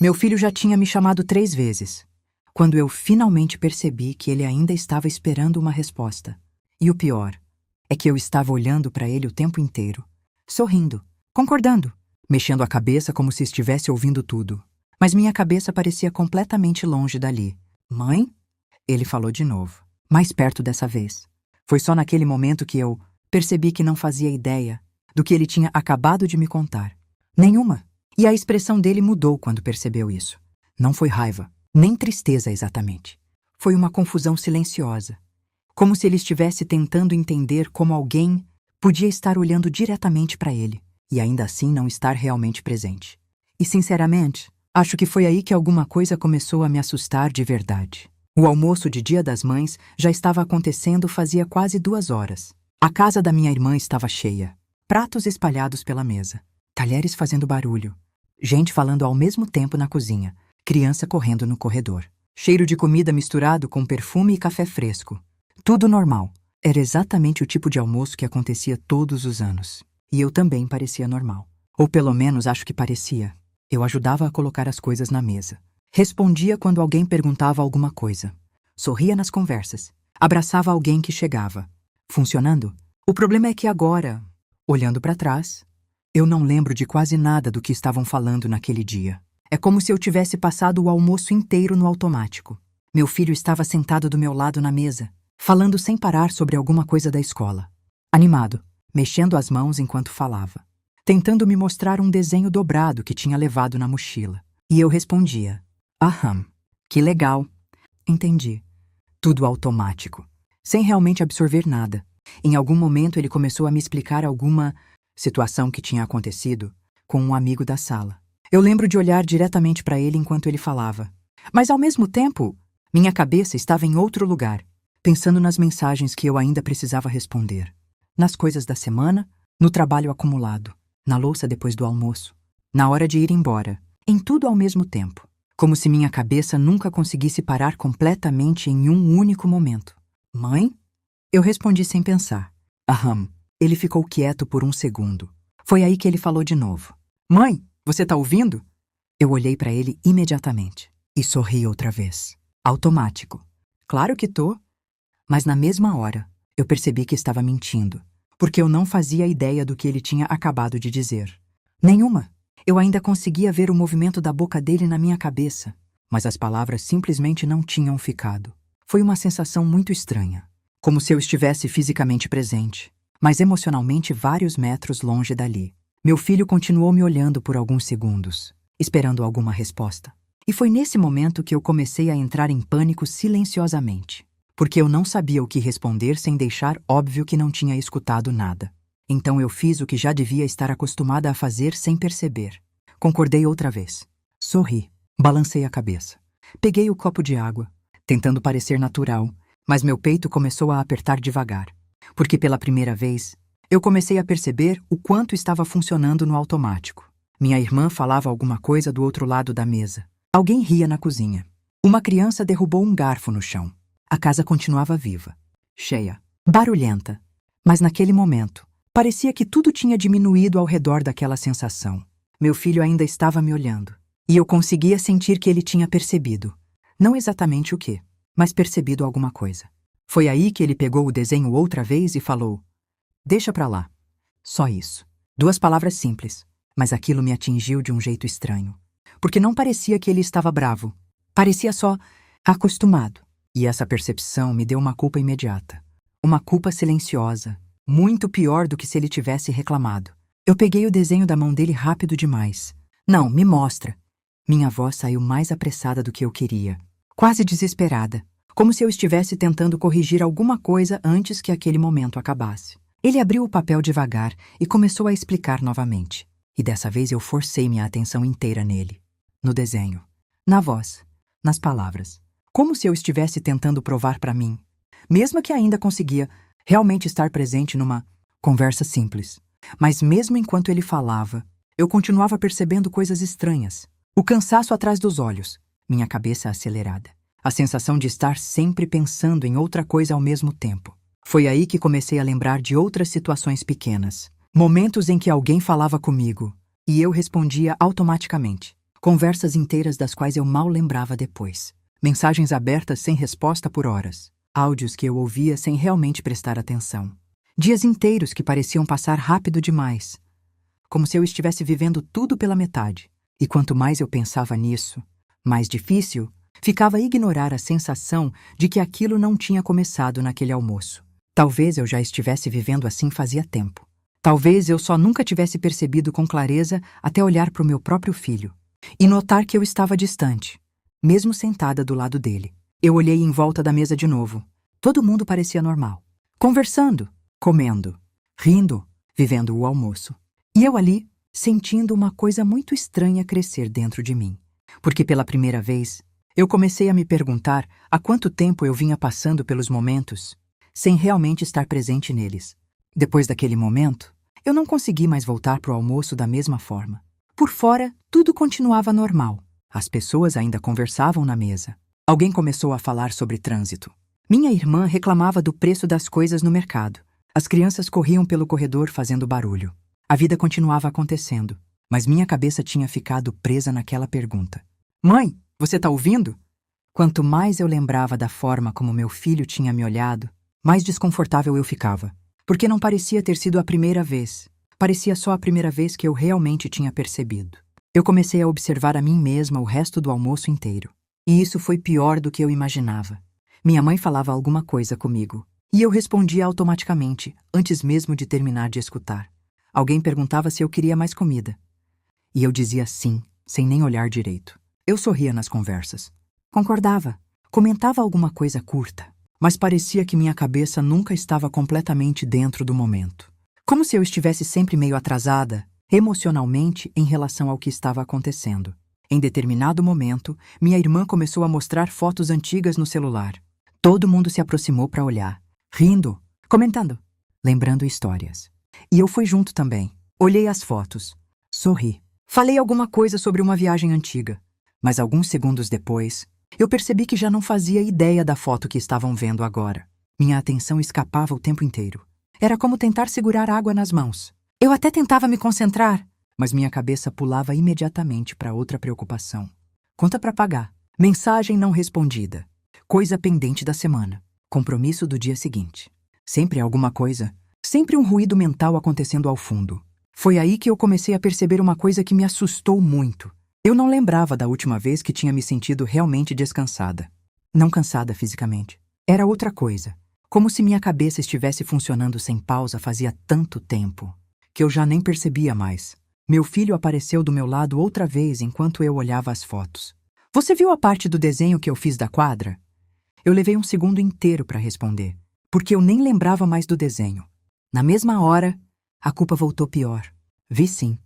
Meu filho já tinha me chamado 3 vezes, quando eu finalmente percebi que ele ainda estava esperando uma resposta. E o pior é que eu estava olhando para ele o tempo inteiro, sorrindo, concordando, mexendo a cabeça como se estivesse ouvindo tudo. Mas minha cabeça parecia completamente longe dali. Mãe? Ele falou de novo, mais perto dessa vez. Foi só naquele momento que eu percebi que não fazia ideia do que ele tinha acabado de me contar. Nenhuma. E a expressão dele mudou quando percebeu isso. Não foi raiva, nem tristeza exatamente. Foi uma confusão silenciosa, como se ele estivesse tentando entender como alguém podia estar olhando diretamente para ele e ainda assim não estar realmente presente. E sinceramente, acho que foi aí que alguma coisa começou a me assustar de verdade. O almoço de Dia das Mães já estava acontecendo fazia quase 2 horas. A casa da minha irmã estava cheia, pratos espalhados pela mesa, talheres fazendo barulho, gente falando ao mesmo tempo na cozinha, criança correndo no corredor. Cheiro de comida misturado com perfume e café fresco. Tudo normal. Era exatamente o tipo de almoço que acontecia todos os anos. E eu também parecia normal. Ou pelo menos acho que parecia. Eu ajudava a colocar as coisas na mesa. Respondia quando alguém perguntava alguma coisa. Sorria nas conversas. Abraçava alguém que chegava. Funcionando? O problema é que agora, olhando para trás, eu não lembro de quase nada do que estavam falando naquele dia. É como se eu tivesse passado o almoço inteiro no automático. Meu filho estava sentado do meu lado na mesa, falando sem parar sobre alguma coisa da escola. Animado, mexendo as mãos enquanto falava. Tentando me mostrar um desenho dobrado que tinha levado na mochila. E eu respondia, aham, que legal. Entendi. Tudo automático, sem realmente absorver nada. Em algum momento ele começou a me explicar alguma situação que tinha acontecido com um amigo da sala. Eu lembro de olhar diretamente para ele enquanto ele falava. Mas ao mesmo tempo, minha cabeça estava em outro lugar, pensando nas mensagens que eu ainda precisava responder. Nas coisas da semana, no trabalho acumulado, na louça depois do almoço, na hora de ir embora, em tudo ao mesmo tempo. Como se minha cabeça nunca conseguisse parar completamente em um único momento. Mãe? Eu respondi sem pensar. Aham. Ele ficou quieto por um segundo. Foi aí que ele falou de novo. Mãe, você tá ouvindo? Eu olhei para ele imediatamente e sorri outra vez. Automático. Claro que tô. Mas na mesma hora, eu percebi que estava mentindo, porque eu não fazia ideia do que ele tinha acabado de dizer. Nenhuma. Eu ainda conseguia ver o movimento da boca dele na minha cabeça, mas as palavras simplesmente não tinham ficado. Foi uma sensação muito estranha, como se eu estivesse fisicamente presente, mas emocionalmente vários metros longe dali. Meu filho continuou me olhando por alguns segundos, esperando alguma resposta. E foi nesse momento que eu comecei a entrar em pânico silenciosamente, porque eu não sabia o que responder sem deixar óbvio que não tinha escutado nada. Então eu fiz o que já devia estar acostumada a fazer sem perceber. Concordei outra vez. Sorri. Balancei a cabeça. Peguei o copo de água, tentando parecer natural, mas meu peito começou a apertar devagar, porque pela primeira vez, eu comecei a perceber o quanto estava funcionando no automático. Minha irmã falava alguma coisa do outro lado da mesa. Alguém ria na cozinha. Uma criança derrubou um garfo no chão. A casa continuava viva, cheia, barulhenta. Mas naquele momento, parecia que tudo tinha diminuído ao redor daquela sensação. Meu filho ainda estava me olhando, e eu conseguia sentir que ele tinha percebido. Não exatamente o quê, mas percebido alguma coisa. Foi aí que ele pegou o desenho outra vez e falou: deixa pra lá. Só isso. 2 palavras simples, mas aquilo me atingiu de um jeito estranho. Porque não parecia que ele estava bravo. Parecia só acostumado. E essa percepção me deu uma culpa imediata. Uma culpa silenciosa, muito pior do que se ele tivesse reclamado. Eu peguei o desenho da mão dele rápido demais. Não, me mostra. Minha voz saiu mais apressada do que eu queria. Quase desesperada. Como se eu estivesse tentando corrigir alguma coisa antes que aquele momento acabasse. Ele abriu o papel devagar e começou a explicar novamente. E dessa vez eu forcei minha atenção inteira nele. No desenho. Na voz. Nas palavras. Como se eu estivesse tentando provar para mim, mesmo que ainda conseguia realmente estar presente numa conversa simples. Mas mesmo enquanto ele falava, eu continuava percebendo coisas estranhas. O cansaço atrás dos olhos, minha cabeça acelerada. A sensação de estar sempre pensando em outra coisa ao mesmo tempo. Foi aí que comecei a lembrar de outras situações pequenas. Momentos em que alguém falava comigo, e eu respondia automaticamente, Conversas inteiras das quais eu mal lembrava depois. Mensagens abertas sem resposta por horas. Áudios que eu ouvia sem realmente prestar atenção. Dias inteiros que pareciam passar rápido demais. Como se eu estivesse vivendo tudo pela metade. E quanto mais eu pensava nisso, mais difícil ficava ignorar a sensação de que aquilo não tinha começado naquele almoço. Talvez eu já estivesse vivendo assim fazia tempo. Talvez eu só nunca tivesse percebido com clareza até olhar para o meu próprio filho e notar que eu estava distante, mesmo sentada do lado dele. Eu olhei em volta da mesa de novo. Todo mundo parecia normal. Conversando, comendo, rindo, vivendo o almoço. E eu ali, sentindo uma coisa muito estranha crescer dentro de mim. Porque pela primeira vez, eu comecei a me perguntar há quanto tempo eu vinha passando pelos momentos sem realmente estar presente neles. Depois daquele momento, eu não consegui mais voltar para o almoço da mesma forma. Por fora, tudo continuava normal. As pessoas ainda conversavam na mesa. Alguém começou a falar sobre trânsito. Minha irmã reclamava do preço das coisas no mercado. As crianças corriam pelo corredor fazendo barulho. A vida continuava acontecendo, mas minha cabeça tinha ficado presa naquela pergunta. Mãe, você tá ouvindo? Quanto mais eu lembrava da forma como meu filho tinha me olhado, mais desconfortável eu ficava. Porque não parecia ter sido a primeira vez. Parecia só a primeira vez que eu realmente tinha percebido. Eu comecei a observar a mim mesma o resto do almoço inteiro. E isso foi pior do que eu imaginava. Minha mãe falava alguma coisa comigo, e eu respondia automaticamente, antes mesmo de terminar de escutar. Alguém perguntava se eu queria mais comida. E eu dizia sim, sem nem olhar direito. Eu sorria nas conversas. Concordava. Comentava alguma coisa curta. Mas parecia que minha cabeça nunca estava completamente dentro do momento. Como se eu estivesse sempre meio atrasada, emocionalmente, em relação ao que estava acontecendo. Em determinado momento, minha irmã começou a mostrar fotos antigas no celular. Todo mundo se aproximou para olhar, rindo, comentando, lembrando histórias. E eu fui junto também. Olhei as fotos, sorri. Falei alguma coisa sobre uma viagem antiga, mas alguns segundos depois, eu percebi que já não fazia ideia da foto que estavam vendo agora. Minha atenção escapava o tempo inteiro. Era como tentar segurar água nas mãos. Eu até tentava me concentrar, mas minha cabeça pulava imediatamente para outra preocupação. Conta para pagar, mensagem não respondida, coisa pendente da semana, compromisso do dia seguinte. Sempre alguma coisa, sempre um ruído mental acontecendo ao fundo. Foi aí que eu comecei a perceber uma coisa que me assustou muito. Eu não lembrava da última vez que tinha me sentido realmente descansada. Não cansada fisicamente. Era outra coisa. Como se minha cabeça estivesse funcionando sem pausa fazia tanto tempo, que eu já nem percebia mais. Meu filho apareceu do meu lado outra vez enquanto eu olhava as fotos. Você viu a parte do desenho que eu fiz da quadra? Eu levei um segundo inteiro para responder, porque eu nem lembrava mais do desenho. Na mesma hora, a culpa voltou pior. Vi sim.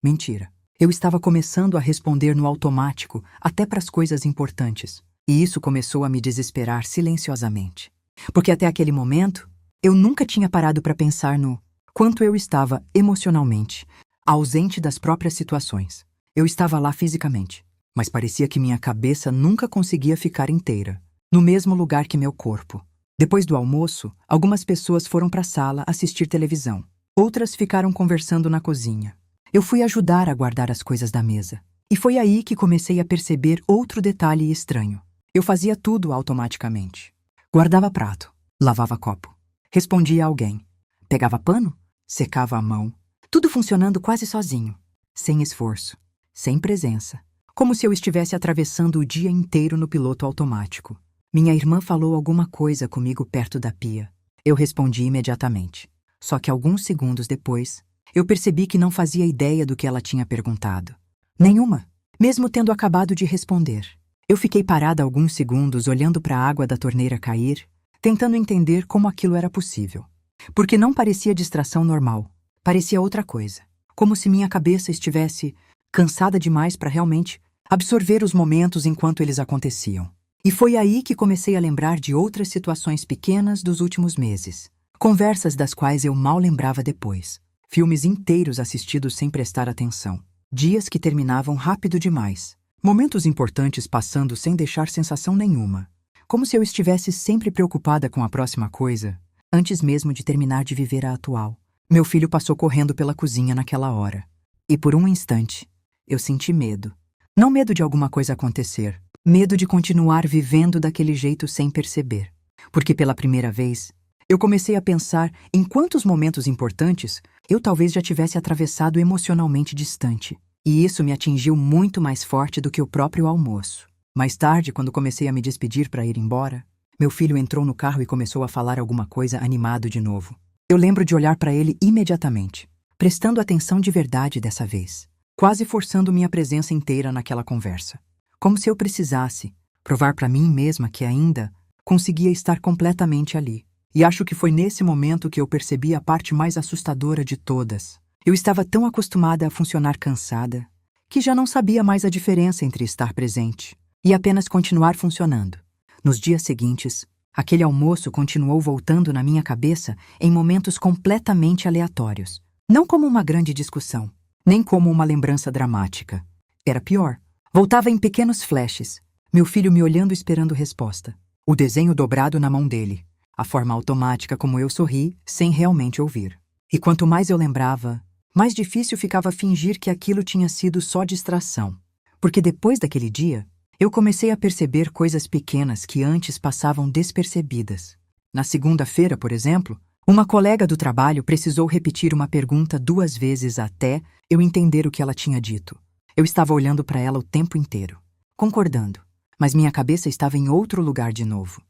Mentira. Eu estava começando a responder no automático, até para as coisas importantes. E isso começou a me desesperar silenciosamente. Porque até aquele momento, eu nunca tinha parado para pensar no quanto eu estava emocionalmente ausente das próprias situações. Eu estava lá fisicamente, mas parecia que minha cabeça nunca conseguia ficar inteira, no mesmo lugar que meu corpo. Depois do almoço, algumas pessoas foram para a sala assistir televisão. Outras ficaram conversando na cozinha. Eu fui ajudar a guardar as coisas da mesa. E foi aí que comecei a perceber outro detalhe estranho. Eu fazia tudo automaticamente. Guardava prato, lavava copo, respondia a alguém, pegava pano, secava a mão. Tudo funcionando quase sozinho, sem esforço, sem presença. Como se eu estivesse atravessando o dia inteiro no piloto automático. Minha irmã falou alguma coisa comigo perto da pia. Eu respondi imediatamente. Só que alguns segundos depois, eu percebi que não fazia ideia do que ela tinha perguntado. Nenhuma, mesmo tendo acabado de responder. Eu fiquei parada alguns segundos olhando para a água da torneira cair, tentando entender como aquilo era possível. Porque não parecia distração normal. Parecia outra coisa. Como se minha cabeça estivesse cansada demais para realmente absorver os momentos enquanto eles aconteciam. E foi aí que comecei a lembrar de outras situações pequenas dos últimos meses. Conversas das quais eu mal lembrava depois. Filmes inteiros assistidos sem prestar atenção. Dias que terminavam rápido demais. Momentos importantes passando sem deixar sensação nenhuma. Como se eu estivesse sempre preocupada com a próxima coisa, antes mesmo de terminar de viver a atual. Meu filho passou correndo pela cozinha naquela hora. E por um instante, eu senti medo. Não medo de alguma coisa acontecer, medo de continuar vivendo daquele jeito sem perceber. Porque pela primeira vez, eu comecei a pensar em quantos momentos importantes eu talvez já tivesse atravessado emocionalmente distante. E isso me atingiu muito mais forte do que o próprio almoço. Mais tarde, quando comecei a me despedir para ir embora, meu filho entrou no carro e começou a falar alguma coisa animado de novo. Eu lembro de olhar para ele imediatamente, prestando atenção de verdade dessa vez, quase forçando minha presença inteira naquela conversa. Como se eu precisasse provar para mim mesma que ainda conseguia estar completamente ali. E acho que foi nesse momento que eu percebi a parte mais assustadora de todas. Eu estava tão acostumada a funcionar cansada que já não sabia mais a diferença entre estar presente e apenas continuar funcionando. Nos dias seguintes, aquele almoço continuou voltando na minha cabeça em momentos completamente aleatórios. Não como uma grande discussão, nem como uma lembrança dramática. Era pior. Voltava em pequenos flashes, meu filho me olhando esperando resposta. O desenho dobrado na mão dele, a forma automática como eu sorri sem realmente ouvir. E quanto mais eu lembrava, mais difícil ficava fingir que aquilo tinha sido só distração. Porque depois daquele dia, eu comecei a perceber coisas pequenas que antes passavam despercebidas. Na segunda-feira, por exemplo, uma colega do trabalho precisou repetir uma pergunta 2 vezes até eu entender o que ela tinha dito. Eu estava olhando para ela o tempo inteiro, concordando, mas minha cabeça estava em outro lugar de novo.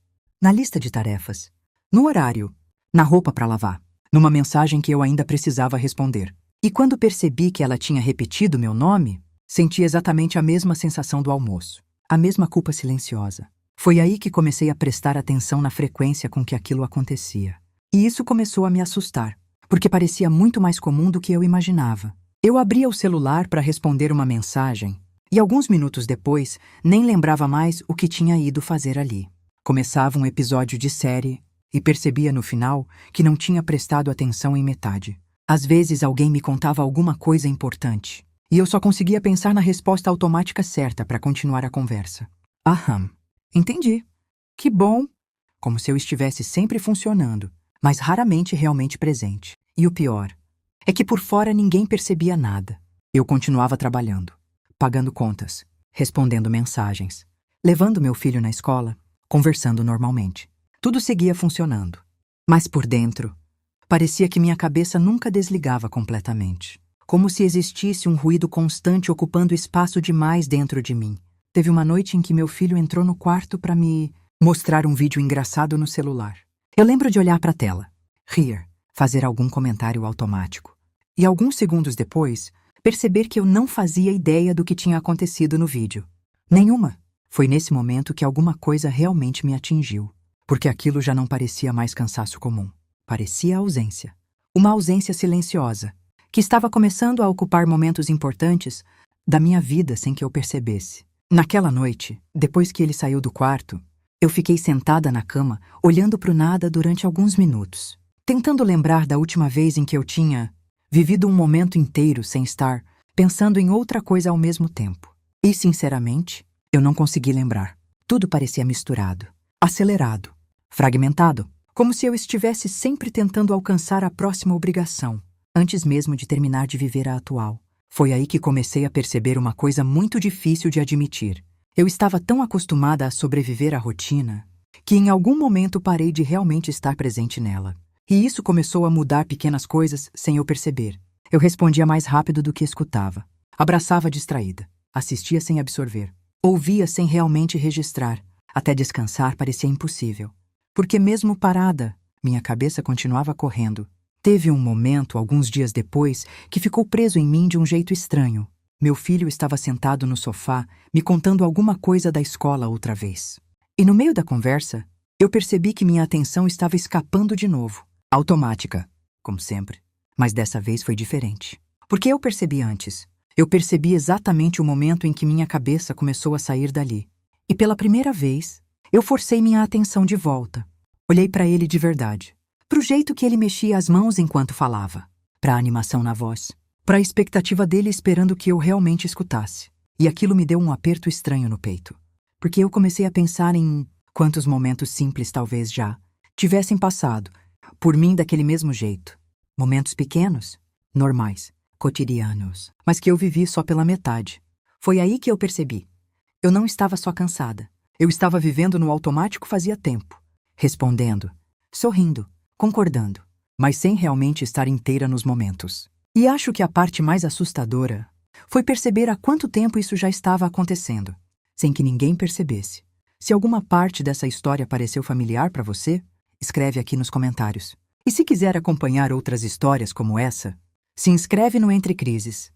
Na lista de tarefas, no horário, na roupa para lavar, numa mensagem que eu ainda precisava responder. E quando percebi que ela tinha repetido meu nome, senti exatamente a mesma sensação do almoço. A mesma culpa silenciosa. Foi aí que comecei a prestar atenção na frequência com que aquilo acontecia. E isso começou a me assustar, porque parecia muito mais comum do que eu imaginava. Eu abria o celular para responder uma mensagem, e alguns minutos depois, nem lembrava mais o que tinha ido fazer ali. Começava um episódio de série, e percebia no final que não tinha prestado atenção em metade. Às vezes alguém me contava alguma coisa importante, e eu só conseguia pensar na resposta automática certa para continuar a conversa. Aham, entendi. Que bom! Como se eu estivesse sempre funcionando, mas raramente realmente presente. E o pior é que por fora ninguém percebia nada. Eu continuava trabalhando, pagando contas, respondendo mensagens, levando meu filho na escola, conversando normalmente. Tudo seguia funcionando. Mas por dentro, parecia que minha cabeça nunca desligava completamente. Como se existisse um ruído constante ocupando espaço demais dentro de mim. Teve uma noite em que meu filho entrou no quarto para me mostrar um vídeo engraçado no celular. Eu lembro de olhar para a tela, rir, fazer algum comentário automático. E alguns segundos depois, perceber que eu não fazia ideia do que tinha acontecido no vídeo. Nenhuma. Foi nesse momento que alguma coisa realmente me atingiu. Porque aquilo já não parecia mais cansaço comum. Parecia ausência. Uma ausência silenciosa, que estava começando a ocupar momentos importantes da minha vida sem que eu percebesse. Naquela noite, depois que ele saiu do quarto, eu fiquei sentada na cama, olhando para o nada durante alguns minutos, tentando lembrar da última vez em que eu tinha vivido um momento inteiro sem estar pensando em outra coisa ao mesmo tempo. E, sinceramente, eu não consegui lembrar. Tudo parecia misturado, acelerado, fragmentado, como se eu estivesse sempre tentando alcançar a próxima obrigação, antes mesmo de terminar de viver a atual. Foi aí que comecei a perceber uma coisa muito difícil de admitir. Eu estava tão acostumada a sobreviver à rotina que em algum momento parei de realmente estar presente nela. E isso começou a mudar pequenas coisas sem eu perceber. Eu respondia mais rápido do que escutava. Abraçava distraída. Assistia sem absorver. Ouvia sem realmente registrar. Até descansar parecia impossível. Porque mesmo parada, minha cabeça continuava correndo. Teve um momento, alguns dias depois, que ficou preso em mim de um jeito estranho. Meu filho estava sentado no sofá, me contando alguma coisa da escola outra vez. E no meio da conversa, eu percebi que minha atenção estava escapando de novo. Automática, como sempre. Mas dessa vez foi diferente. Porque eu percebi antes. Eu percebi exatamente o momento em que minha cabeça começou a sair dali. E pela primeira vez, eu forcei minha atenção de volta. Olhei para ele de verdade. Para o jeito que ele mexia as mãos enquanto falava, para a animação na voz, para a expectativa dele esperando que eu realmente escutasse. E aquilo me deu um aperto estranho no peito, porque eu comecei a pensar em quantos momentos simples talvez já tivessem passado por mim daquele mesmo jeito. Momentos pequenos, normais, cotidianos, mas que eu vivi só pela metade. Foi aí que eu percebi. Eu não estava só cansada. Eu estava vivendo no automático fazia tempo. Respondendo, sorrindo, concordando, mas sem realmente estar inteira nos momentos. E acho que a parte mais assustadora foi perceber há quanto tempo isso já estava acontecendo, sem que ninguém percebesse. Se alguma parte dessa história pareceu familiar para você, escreve aqui nos comentários. E se quiser acompanhar outras histórias como essa, se inscreve no Entre Crises.